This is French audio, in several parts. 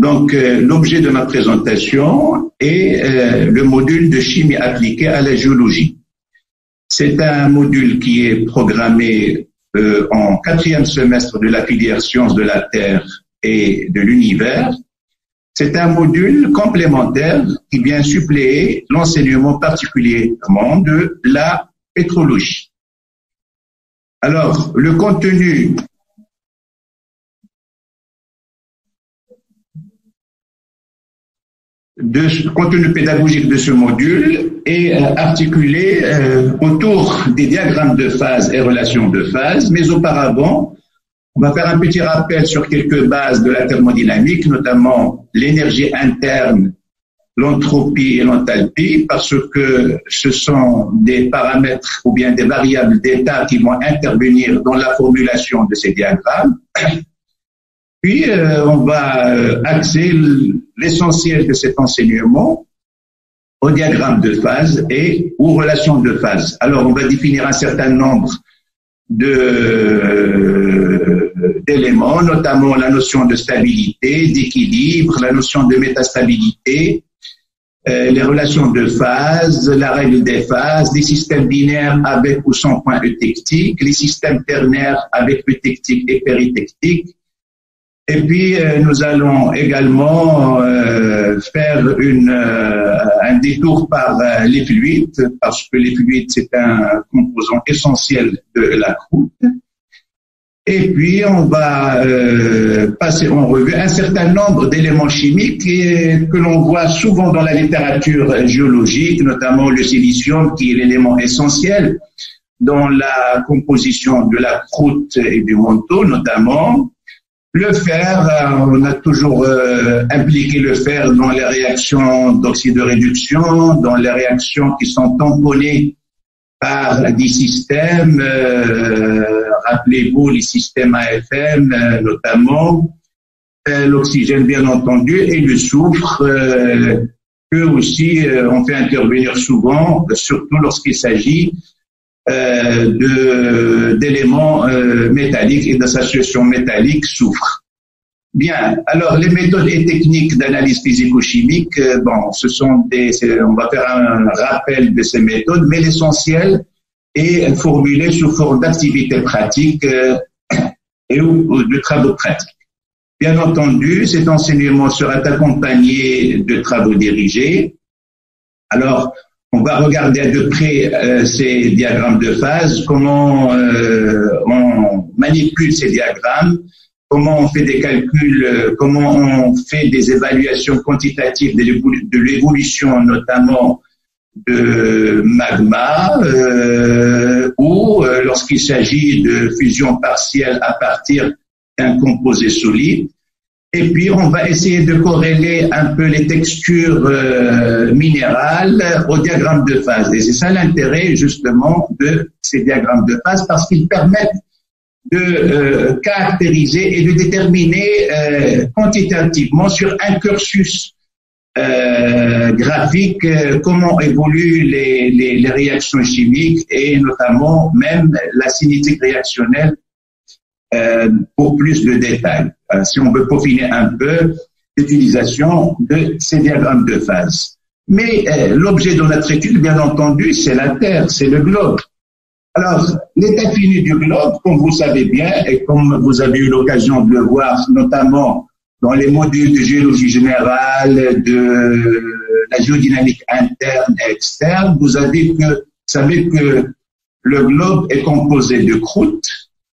Donc, l'objet de ma présentation est le module de chimie appliquée à la géologie. C'est un module qui est programmé en 4e semestre de la filière sciences de la Terre et de l'univers. C'est un module complémentaire qui vient suppléer l'enseignement particulièrement de la pétrologie. Alors, le contenu pédagogique de ce module est articulé autour des diagrammes de phase et relations de phase, mais auparavant, on va faire un petit rappel sur quelques bases de la thermodynamique, notamment l'énergie interne, l'entropie et l'enthalpie, parce que ce sont des paramètres ou bien des variables d'état qui vont intervenir dans la formulation de ces diagrammes. Puis, on va axer l'essentiel de cet enseignement au diagramme de phase et aux relations de phase. Alors, on va définir un certain nombre d'éléments, notamment la notion de stabilité, d'équilibre, la notion de métastabilité, les relations de phase, la règle des phases, les systèmes binaires avec ou sans point eutectique, les systèmes ternaires avec eutectique et péritectique. Et puis, nous allons également faire un détour par les fluides, parce que les fluides, c'est un composant essentiel de la croûte. Et puis, on va passer en revue un certain nombre d'éléments chimiques que l'on voit souvent dans la littérature géologique, notamment le silicium, qui est l'élément essentiel dans la composition de la croûte et du manteau, notamment. Le fer, on a toujours impliqué le fer dans les réactions d'oxydoréduction, dans les réactions qui sont tamponnées par des systèmes, rappelez-vous les systèmes AFM notamment, l'oxygène bien entendu et le soufre, eux aussi on fait intervenir souvent, surtout lorsqu'il s'agit d'éléments métalliques et d'associations métalliques soufre. Bien, alors les méthodes et techniques d'analyse physico-chimique, bon, on va faire un rappel de ces méthodes, mais l'essentiel est formulé sous forme d'activités pratiques et ou de travaux pratiques. Bien entendu, cet enseignement sera accompagné de travaux dirigés. Alors, on va regarder de près ces diagrammes de phase, comment on manipule ces diagrammes, comment on fait des calculs, comment on fait des évaluations quantitatives de l'évolution notamment de magma, ou lorsqu'il s'agit de fusion partielle à partir d'un composé solide. Et puis, on va essayer de corréler un peu les textures minérales au diagramme de phase. Et c'est ça l'intérêt, justement, de ces diagrammes de phase, parce qu'ils permettent de caractériser et de déterminer quantitativement sur un cursus graphique comment évoluent les réactions chimiques et notamment même la cinétique réactionnelle pour plus de détails. Si on veut peaufiner un peu l'utilisation de ces diagrammes de phase. Mais l'objet de notre étude, bien entendu, c'est la Terre, c'est le globe. Alors, l'état fini du globe, comme vous savez bien, et comme vous avez eu l'occasion de le voir, notamment dans les modules de géologie générale, de la géodynamique interne et externe, vous savez que le globe est composé de croûte,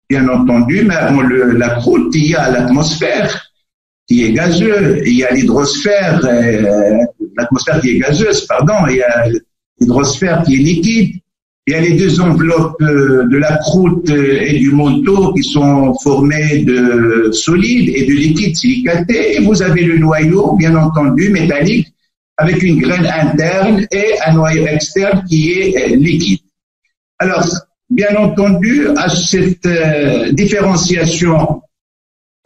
bien entendu, mais avant la croûte, il y a l'atmosphère qui est gazeuse, il y a l'hydrosphère, l'atmosphère qui est gazeuse, pardon, il y a l'hydrosphère qui est liquide, il y a les deux enveloppes de la croûte et du manteau qui sont formées de solides et de liquides silicatés, et vous avez le noyau, bien entendu, métallique, avec une graine interne et un noyau externe qui est liquide. Alors, bien entendu, à cette différenciation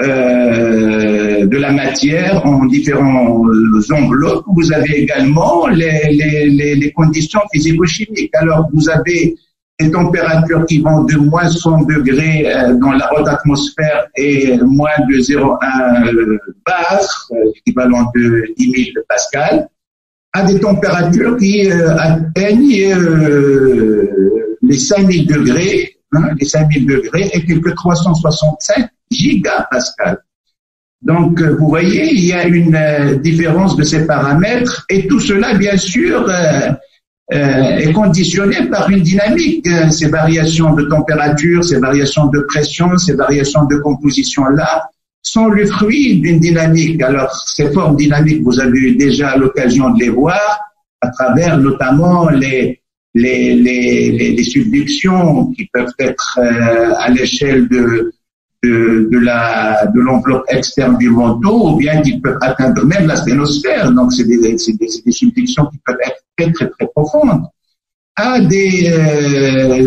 de la matière en différents enveloppes, vous avez également les conditions physico-chimiques. Alors, vous avez des températures qui vont de moins 100 degrés dans la haute atmosphère et moins de 0,1 bar, équivalent de 10 000 pascal, à des températures qui atteignent les 5000 degrés, les 5000 degrés et quelques 365 gigapascal. Donc, vous voyez, il y a une différence de ces paramètres et tout cela, bien sûr, est conditionné par une dynamique. Ces variations de température, ces variations de pression, ces variations de composition-là sont le fruit d'une dynamique. Alors, ces formes dynamiques, vous avez eu déjà l'occasion de les voir à travers notamment les subductions qui peuvent être à l'échelle de l'enveloppe externe du manteau, ou bien qui peuvent atteindre même la sténosphère. Donc, c'est des subductions qui peuvent être très, très, très profondes. À des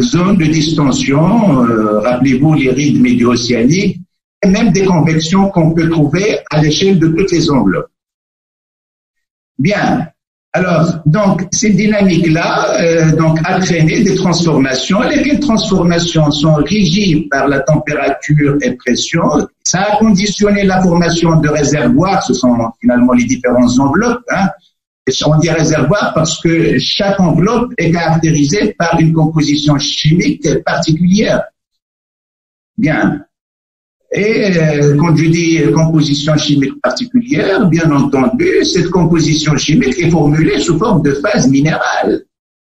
zones de distension, rappelez-vous les rides médio-océaniques, et même des convections qu'on peut trouver à l'échelle de toutes les enveloppes. Bien. Alors, donc, ces dynamiques-là, donc, entraîné des transformations. Lesquelles transformations sont régies par la température et pression. Ça a conditionné la formation de réservoirs. Ce sont finalement les différentes enveloppes. On dit réservoir parce que chaque enveloppe est caractérisée par une composition chimique particulière. Bien. Et quand je dis composition chimique particulière, bien entendu, cette composition chimique est formulée sous forme de phase minérale.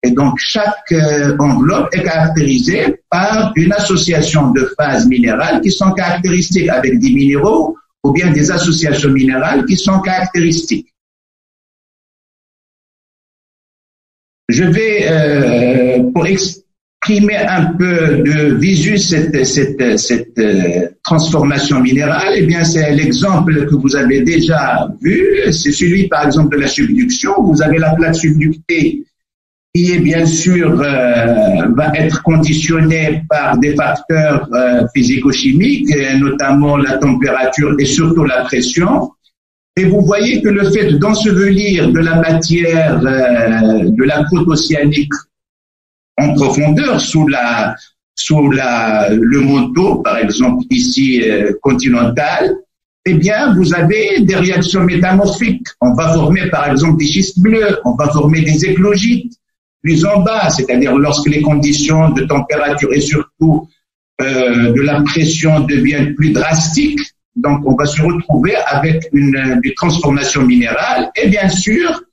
Et donc, chaque enveloppe est caractérisée par une association de phases minérales qui sont caractéristiques avec des minéraux ou bien des associations minérales qui sont caractéristiques. Je vais, pour exprimer un peu de visu cette transformation minérale, eh bien, c'est l'exemple que vous avez déjà vu. C'est celui, par exemple, de la subduction. Vous avez la plaque subductée qui est bien sûr va être conditionnée par des facteurs physico-chimiques, notamment la température et surtout la pression. Et vous voyez que le fait d'ensevelir de la matière de la croûte océanique en profondeur sous le manteau, par exemple ici continental, eh bien vous avez des réactions métamorphiques. On va former par exemple des schistes bleus, on va former des éclogites plus en bas, c'est-à-dire lorsque les conditions de température et surtout de la pression deviennent plus drastiques. Donc on va se retrouver avec des transformations minérales et bien sûr,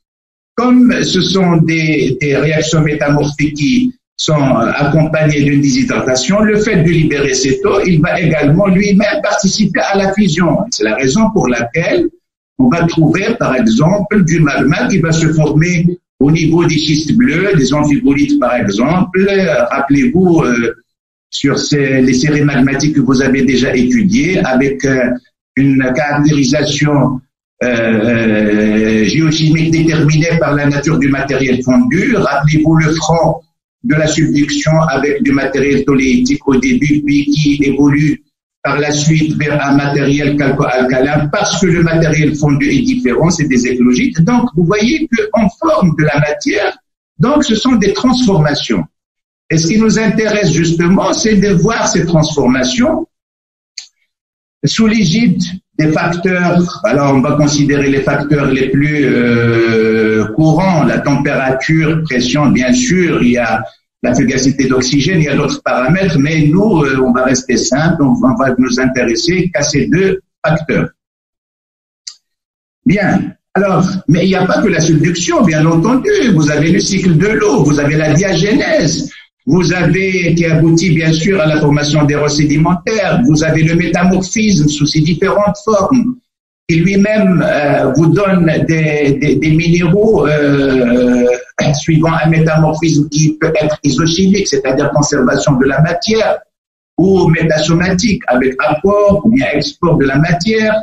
comme ce sont des réactions métamorphiques qui sont accompagnées d'une déshydratation, le fait de libérer cette eau, il va également lui-même participer à la fusion. C'est la raison pour laquelle on va trouver, par exemple, du magma qui va se former au niveau des schistes bleus, des amphibolites, par exemple. Rappelez-vous sur les séries magmatiques que vous avez déjà étudiées, avec une caractérisation géochimique déterminée par la nature du matériel fondu. Rappelez-vous le front de la subduction avec du matériel toléitique au début, puis qui évolue par la suite vers un matériel calco-alcalin parce que le matériel fondu est différent, c'est des éclogites. Donc, vous voyez qu'en forme de la matière, donc ce sont des transformations. Et ce qui nous intéresse justement, c'est de voir ces transformations sous l'égide des facteurs. Alors, on va considérer les facteurs les plus courants, la température, pression, bien sûr, il y a la fugacité d'oxygène, il y a d'autres paramètres, mais nous, on va rester simple, on va nous intéresser qu'à ces deux facteurs. Bien. Alors, mais il n'y a pas que la subduction, bien entendu. Vous avez le cycle de l'eau, vous avez la diagénèse, vous avez, qui aboutit bien sûr à la formation des roches sédimentaires, vous avez le métamorphisme sous ses différentes formes, qui lui-même vous donne des minéraux suivant un métamorphisme qui peut être isochimique, c'est-à-dire conservation de la matière, ou métasomatique, avec apport ou bien export de la matière.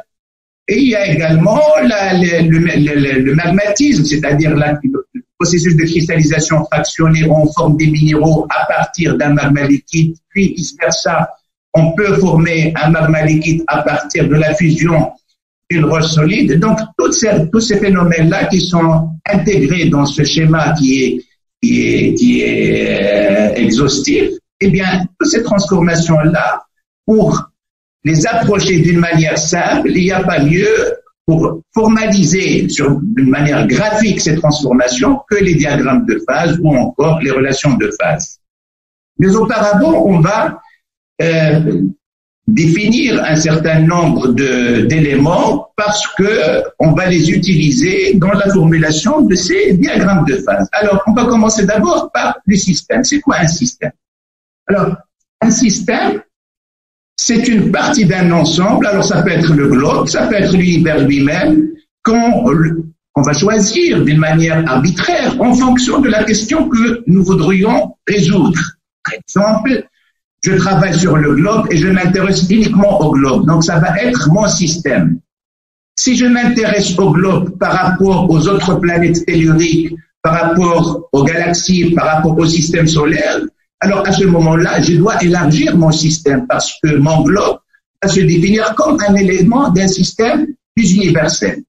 Et il y a également le magmatisme, c'est-à-dire le processus de cristallisation fractionnée en forme des minéraux à partir d'un magma liquide, puis vice-versa, on peut former un magma liquide à partir de la fusion d'une roche solide. Donc, tous ces phénomènes-là qui sont intégrés dans ce schéma qui est qui est exhaustif, eh bien, toutes ces transformations-là, pour les approcher d'une manière simple, il n'y a pas mieux pour formaliser d'une manière graphique ces transformations que les diagrammes de phase ou encore les relations de phase. Mais auparavant, on va définir un certain nombre d'éléments parce que on va les utiliser dans la formulation de ces diagrammes de phase. Alors, on va commencer d'abord par le système. C'est quoi un système? Alors, un système, c'est une partie d'un ensemble. Alors, ça peut être le globe, ça peut être l'univers lui-même, qu'on va choisir d'une manière arbitraire en fonction de la question que nous voudrions résoudre. Par exemple, je travaille sur le globe et je m'intéresse uniquement au globe. Donc, ça va être mon système. Si je m'intéresse au globe par rapport aux autres planètes telluriques, par rapport aux galaxies, par rapport au système solaire, alors à ce moment-là, je dois élargir mon système parce que mon globe va se définir comme un élément d'un système plus universel.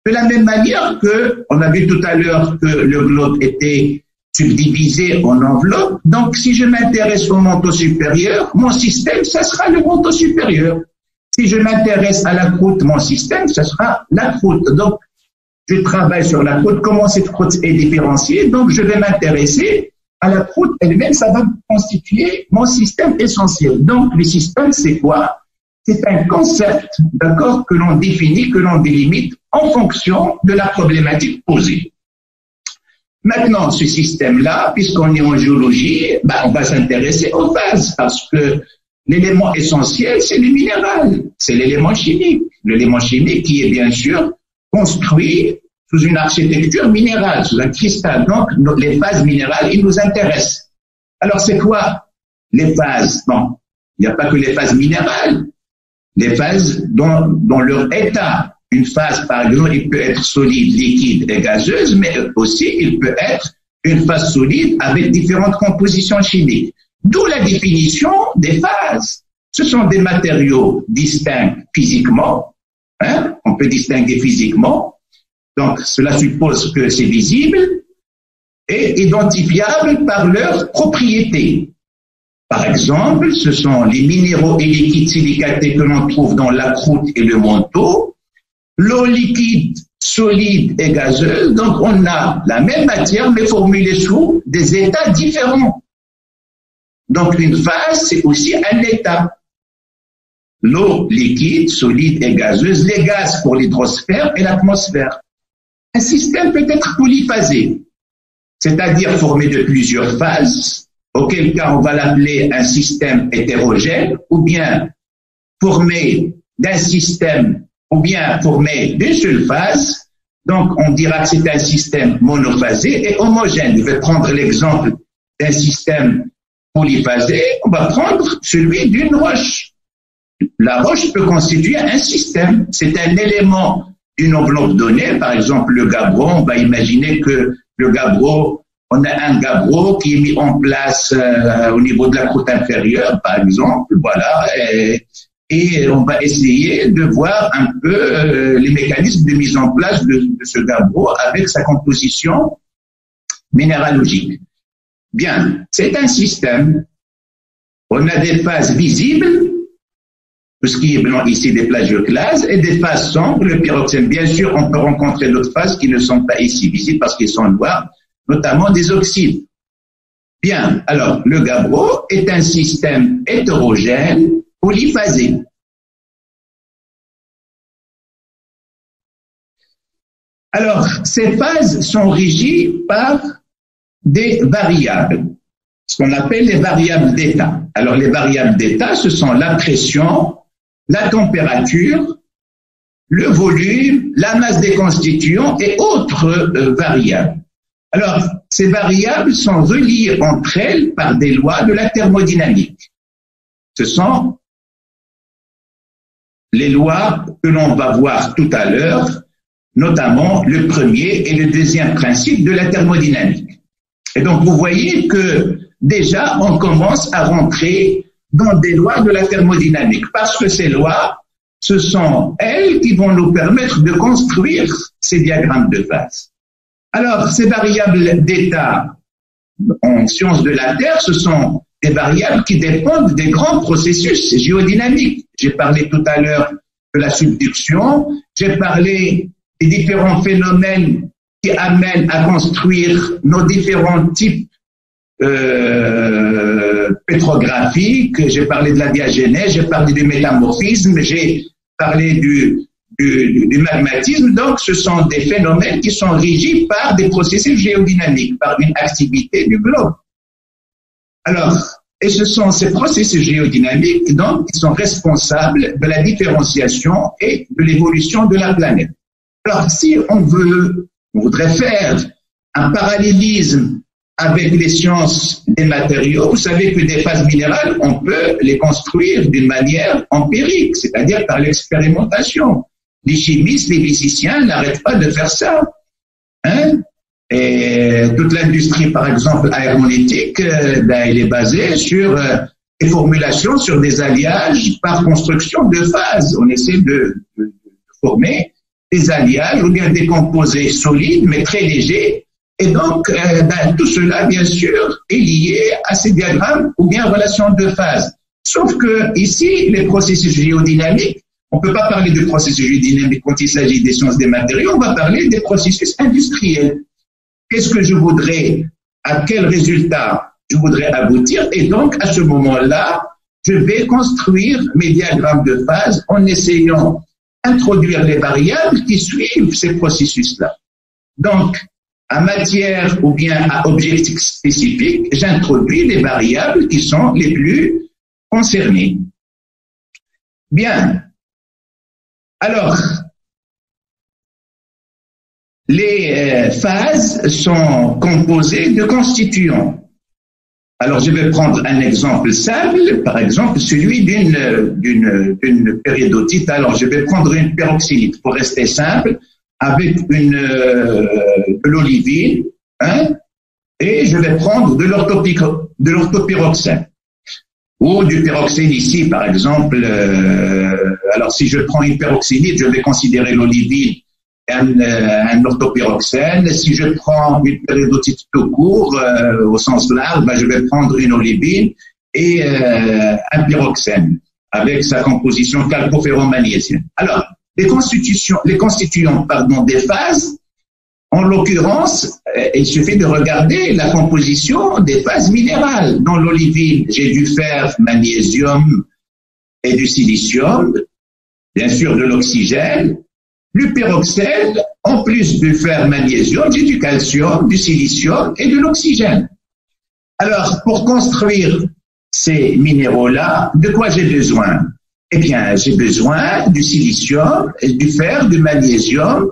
De la même manière que, on a vu tout à l'heure que le globe était subdivisé en enveloppes. Donc, si je m'intéresse au manteau supérieur, mon système, ça sera le manteau supérieur. Si je m'intéresse à la croûte, mon système, ça sera la croûte. Donc, je travaille sur la croûte, comment cette croûte est différenciée. Donc, je vais m'intéresser à la croûte elle-même, ça va constituer mon système essentiel. Donc, le système, c'est quoi? C'est un concept, d'accord, que l'on définit, que l'on délimite en fonction de la problématique posée. Maintenant, ce système-là, puisqu'on est en géologie, on va s'intéresser aux phases parce que l'élément essentiel, c'est le minéral, c'est l'élément chimique. L'élément chimique qui est bien sûr construit sous une architecture minérale, sous un cristal. Donc, les phases minérales, ils nous intéressent. Alors, c'est quoi les phases? Bon, il n'y a pas que les phases minérales. Les phases dans leur état. Une phase, par exemple, il peut être solide, liquide et gazeuse, mais aussi il peut être une phase solide avec différentes compositions chimiques. D'où la définition des phases. Ce sont des matériaux distincts physiquement, hein, on peut distinguer physiquement, donc cela suppose que c'est visible et identifiable par leurs propriétés. Par exemple, ce sont les minéraux et liquides silicatés que l'on trouve dans la croûte et le manteau, l'eau liquide, solide et gazeuse. Donc, on a la même matière, mais formulée sous des états différents. Donc, une phase, c'est aussi un état. L'eau liquide, solide et gazeuse, les gaz pour l'hydrosphère et l'atmosphère. Un système peut être polyphasé, c'est-à-dire formé de plusieurs phases, auquel cas on va l'appeler un système hétérogène, ou bien formé d'un système ou bien formé d'une seule phase. Donc, on dira que c'est un système monophasé et homogène. Je vais prendre l'exemple d'un système polyphasé. On va prendre celui d'une roche. La roche peut constituer un système. C'est un élément d'une enveloppe donnée. Par exemple, le gabbro, on va imaginer que le gabbro, on a un gabbro qui est mis en place au niveau de la croûte inférieure, par exemple. Voilà. Et on va essayer de voir un peu les mécanismes de mise en place de ce gabbro avec sa composition minéralogique. Bien, c'est un système. On a des phases visibles, tout ce qui est blanc ici, des plagioclases, et des phases sombres, le pyroxène. Bien sûr, on peut rencontrer d'autres phases qui ne sont pas ici visibles parce qu'ils sont noirs, notamment des oxydes. Bien, alors, le gabbro est un système hétérogène, polyphasé. Alors, ces phases sont régies par des variables, ce qu'on appelle les variables d'état. Alors, les variables d'état, ce sont la pression, la température, le volume, la masse des constituants et autres variables. Alors, ces variables sont reliées entre elles par des lois de la thermodynamique. Ce sont les lois que l'on va voir tout à l'heure, notamment le premier et le deuxième principe de la thermodynamique. Et donc, vous voyez que déjà, on commence à rentrer dans des lois de la thermodynamique, parce que ces lois, ce sont elles qui vont nous permettre de construire ces diagrammes de phase. Alors, ces variables d'état, en sciences de la Terre, ce sont des variables qui dépendent des grands processus géodynamiques. J'ai parlé tout à l'heure de la subduction, j'ai parlé des différents phénomènes qui amènent à construire nos différents types pétrographiques, j'ai parlé de la diagénèse, j'ai parlé du métamorphisme, j'ai parlé du magmatisme. Donc, ce sont des phénomènes qui sont régis par des processus géodynamiques, par une activité du globe. Alors, et ce sont ces processus géodynamiques, donc, qui sont responsables de la différenciation et de l'évolution de la planète. Alors, si on voudrait faire un parallélisme avec les sciences des matériaux, vous savez que des phases minérales, on peut les construire d'une manière empirique, c'est-à-dire par l'expérimentation. Les chimistes, les physiciens n'arrêtent pas de faire ça. Hein? Et toute l'industrie, par exemple, aéronautique, elle est basée sur des formulations, sur des alliages par construction de phases. On essaie de former des alliages ou bien des composés solides, mais très légers. Et donc, tout cela, bien sûr, est lié à ces diagrammes ou bien relations de phase. Sauf que ici, les processus géodynamiques, on ne peut pas parler de processus géodynamiques quand il s'agit des sciences des matériaux, on va parler des processus industriels. Qu'est-ce que je voudrais, à quel résultat je voudrais aboutir? Et donc, à ce moment-là, je vais construire mes diagrammes de phase en essayant d'introduire les variables qui suivent ces processus-là. Donc, à matière ou bien à objectif spécifique, j'introduis les variables qui sont les plus concernées. Bien. Alors, les phases sont composées de constituants. Alors, je vais prendre un exemple simple, par exemple celui d'une périodotite. Alors, je vais prendre une peroxynite pour rester simple, avec de l'olivine, hein, et je vais prendre de l'orthopyroxène. Ou du pyroxène ici, par exemple. Alors, si je prends une peroxynite, je vais considérer l'olivine un orthopyroxène. Si je prends une péridotite tout court, au sens large, je vais prendre une olivine et un pyroxène avec sa composition chalcoferro-magnésienne. Alors, les constituants des phases, en l'occurrence, il suffit de regarder la composition des phases minérales. Dans l'olivine, j'ai du fer, magnésium et du silicium, bien sûr de l'oxygène. Le pyroxène, en plus du fer, magnésium, j'ai du calcium, du silicium et de l'oxygène. Alors, pour construire ces minéraux-là, de quoi j'ai besoin? Eh bien, j'ai besoin du silicium, du fer, du magnésium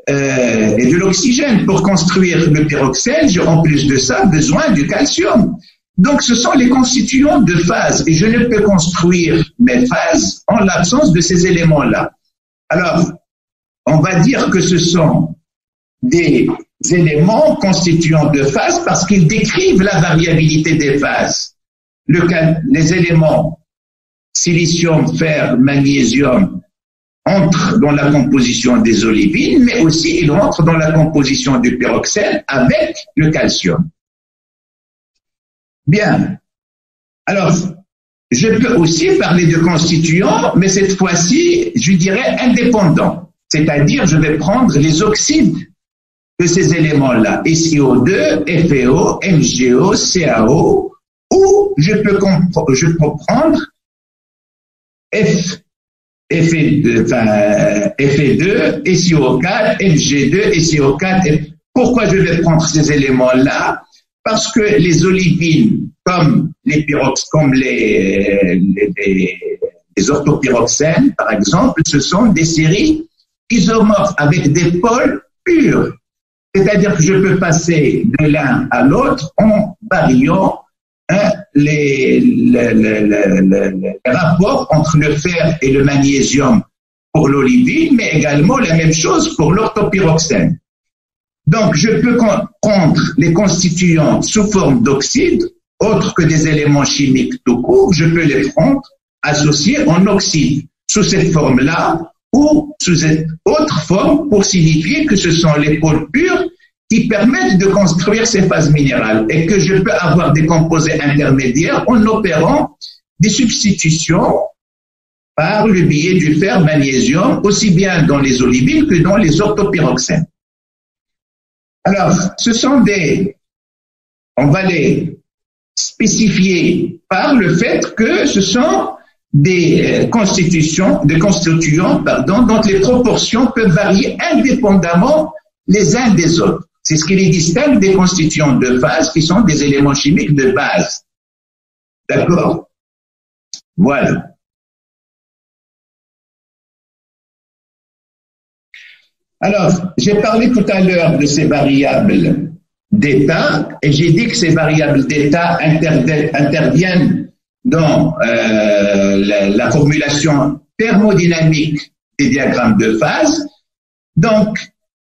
et de l'oxygène. Pour construire le pyroxène, j'ai en plus de ça besoin du calcium. Donc, ce sont les constituants de phase. Et je ne peux construire mes phases en l'absence de ces éléments-là. Alors, on va dire que ce sont des éléments constituants de phase parce qu'ils décrivent la variabilité des phases. Les éléments silicium, fer, magnésium entrent dans la composition des olivines, mais aussi ils entrent dans la composition du pyroxène avec le calcium. Bien. Alors, je peux aussi parler de constituants, mais cette fois-ci, je dirais indépendants. C'est-à-dire, je vais prendre les oxydes de ces éléments-là, SiO2, FeO, MgO, CaO, ou je peux prendre Fe2, SiO4, Mg2, SiO4. Pourquoi je vais prendre ces éléments-là? Parce que les olivines, comme les orthopyroxènes, par exemple, ce sont des séries isomorphes avec des pôles purs. C'est-à-dire que je peux passer de l'un à l'autre en variant les rapports entre le fer et le magnésium pour l'olivine, mais également la même chose pour l'orthopyroxène. Donc, je peux prendre les constituants sous forme d'oxyde, autres que des éléments chimiques tout court, je peux les prendre associés en oxyde, sous cette forme-là, ou sous cette autre forme pour signifier que ce sont les pôles purs qui permettent de construire ces phases minérales et que je peux avoir des composés intermédiaires en opérant des substitutions par le biais du fer magnésium, aussi bien dans les olivines que dans les orthopyroxènes. Alors, ce sont on va les spécifier par le fait que ce sont des constituants, dont les proportions peuvent varier indépendamment les uns des autres. C'est ce qui les distingue des constituants de phase qui sont des éléments chimiques de base. D'accord? Voilà. Alors, j'ai parlé tout à l'heure de ces variables d'état et j'ai dit que ces variables d'état interviennent dans la formulation thermodynamique des diagrammes de phase. Donc,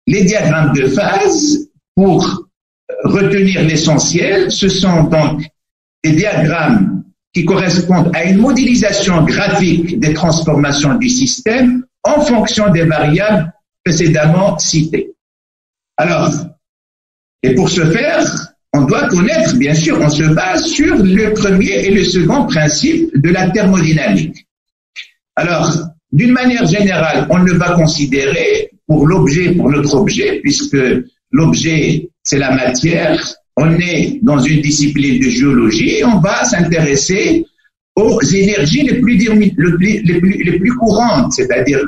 les diagrammes de phase, pour retenir l'essentiel, ce sont donc des diagrammes qui correspondent à une modélisation graphique des transformations du système en fonction des variables précédemment citées. Alors, et pour ce faire, on doit connaître, bien sûr, on se base sur le premier et le second principe de la thermodynamique. Alors, d'une manière générale, on ne va considérer pour notre objet, puisque l'objet, c'est la matière, on est dans une discipline de géologie, on va s'intéresser aux énergies les plus courantes, c'est-à-dire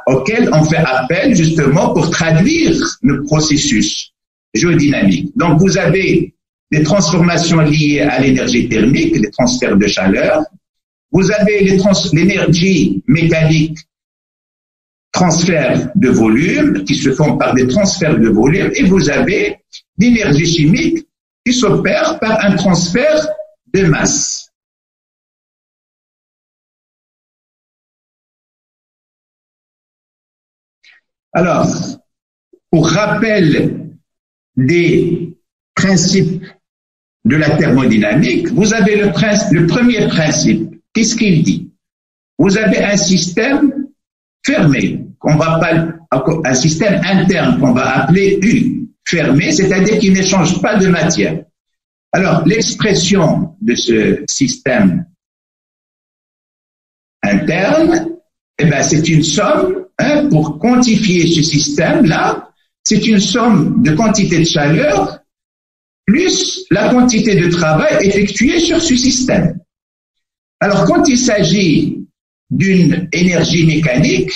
auxquelles on fait appel justement pour traduire le processus géodynamique. Donc, vous avez des transformations liées à l'énergie thermique, les transferts de chaleur. Vous avez l'énergie mécanique, transferts de volume, qui se font par des transferts de volume. Et vous avez l'énergie chimique qui s'opère par un transfert de masse. Alors, pour rappel des principes de la thermodynamique, vous avez le premier principe. Qu'est-ce qu'il dit? Vous avez un système fermé, un système interne qu'on va appeler U, fermé, c'est-à-dire qu'il n'échange pas de matière. Alors, l'expression de ce système interne, c'est une somme, pour quantifier ce système-là, c'est une somme de quantité de chaleur plus la quantité de travail effectué sur ce système. Alors, quand il s'agit d'une énergie mécanique,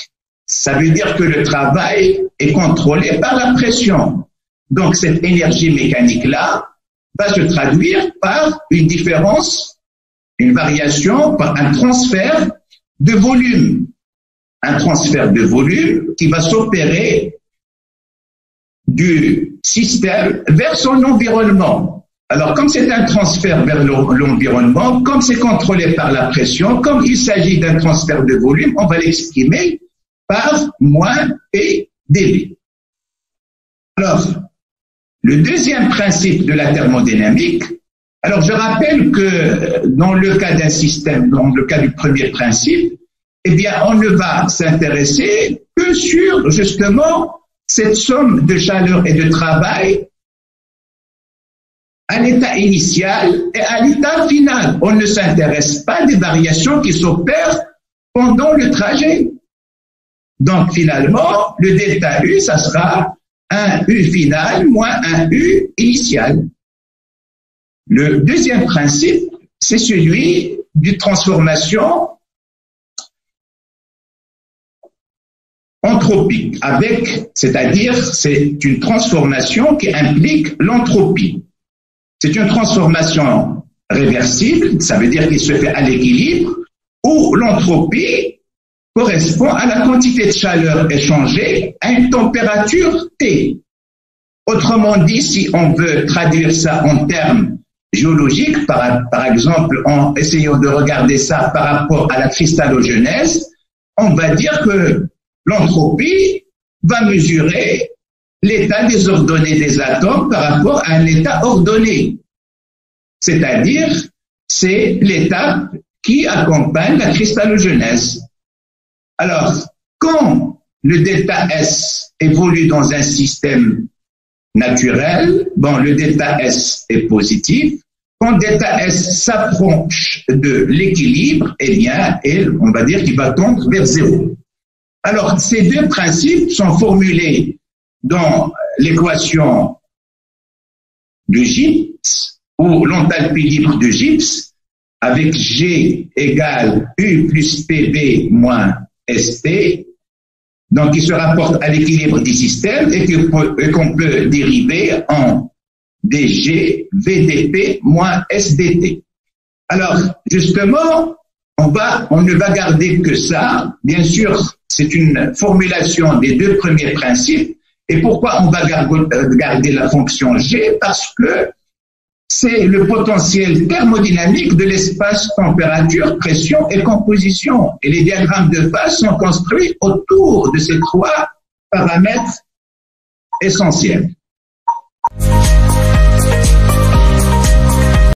ça veut dire que le travail est contrôlé par la pression. Donc, cette énergie mécanique-là va se traduire par une différence, une variation, par un transfert de volume. Un transfert de volume qui va s'opérer du système vers son environnement. Alors, comme c'est un transfert vers l'environnement, comme c'est contrôlé par la pression, comme il s'agit d'un transfert de volume, on va l'exprimer par moins P dV. Alors, le deuxième principe de la thermodynamique, alors je rappelle que dans le cas d'un système, dans le cas du premier principe, eh bien, on ne va s'intéresser que sur, justement, cette somme de chaleur et de travail à l'état initial et à l'état final. On ne s'intéresse pas des variations qui s'opèrent pendant le trajet. Donc, finalement, le delta U, ça sera un U final moins un U initial. Le deuxième principe, c'est celui de transformation anthropique, c'est-à-dire, c'est une transformation qui implique l'entropie. C'est une transformation réversible, ça veut dire qu'il se fait à l'équilibre, où l'entropie correspond à la quantité de chaleur échangée à une température T. Autrement dit, si on veut traduire ça en termes géologiques, par exemple, en essayant de regarder ça par rapport à la cristallogenèse, on va dire que l'entropie va mesurer l'état désordonné des atomes par rapport à un état ordonné. C'est-à-dire, c'est l'étape qui accompagne la cristallogenèse. Alors, quand le delta S évolue dans un système naturel, bon, le delta S est positif. Quand delta S s'approche de l'équilibre, eh bien, on va dire qu'il va tendre vers zéro. Alors, ces deux principes sont formulés dans l'équation de Gibbs, ou l'enthalpie libre de Gibbs, avec G égale U plus PV moins ST, donc qui se rapporte à l'équilibre du système et qu'on peut dériver en dG VdP moins SdT. Alors, justement, on ne va garder que ça. Bien sûr, c'est une formulation des deux premiers principes. Et pourquoi on va garder la fonction G? Parce que c'est le potentiel thermodynamique de l'espace température, pression et composition. Et les diagrammes de phase sont construits autour de ces trois paramètres essentiels.